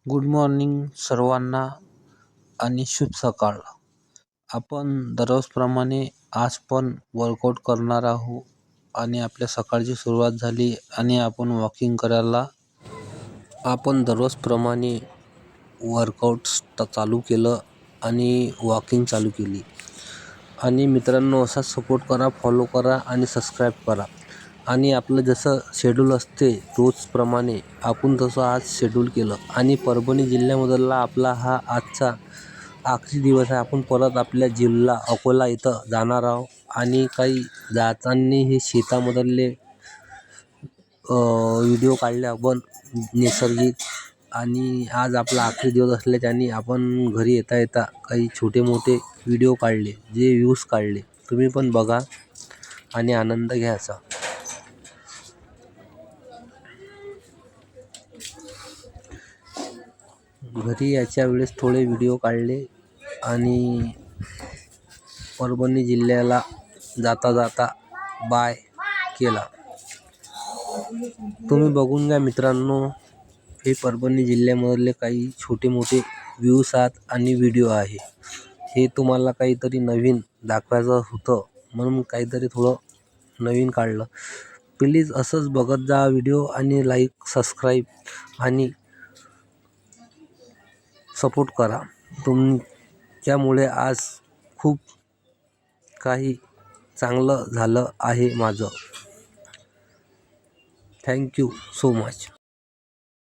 Good morning सर्वांना आणि शुभ सकाळ. आपण दररोजप्रमाणे आज पण वर्कआउट करणार आहोत आणि आपल्या सकाळची सुरुवात झाली आणि आपण वॉकिंग करायला आपण दररोजप्रमाणे वर्कआउट चालू केलं आणि वॉकिंग चालू केली. आणि मित्रांनो, असाच सपोर्ट करा, फॉलो करा आणि सबस्क्राईब करा. आणि आपलं जसं शेड्यूल असते रोजप्रमाणे आपण तसं आज शेड्यूल केलं आणि परभणी जिल्ह्यामधला आपला हा आजचा आखरी दिवस आहे. आपण परत आपल्या जिल्हा अकोला इथं जाणार आहोत आणि काही जाताना हे शेतामधले व्हिडिओ काढले आपण नैसर्गिक. आणि आज आपला आखरी दिवस असल्याच्याने आपण घरी येता येता काही छोटे मोठे व्हिडिओ काढले, जे व्ह्यूज काढले. तुम्ही पण बघा आणि आनंद घ्यायचा. घरी याच्या वेळेस थोडे व्हिडिओ काढले आणि परभणी जिल्ह्याला जाता जाता बाय केला. तुम्ही बघून घ्या मित्रांनो, हे परभणी जिल्ह्यामधले काही छोटे मोठे व्ह्यूज आहेत आणि व्हिडिओ आहे. हे तुम्हाला काहीतरी नवीन दाखवायचं होतं म्हणून काहीतरी थोडं नवीन काढलं. प्लीज असंच बघत जा व्हिडिओ आणि लाईक, सबस्क्राईब आणि सपोर्ट करा. तुमच्यामुळे आज खूप काही चांगलं झालं आहे माझं. Thank you so much.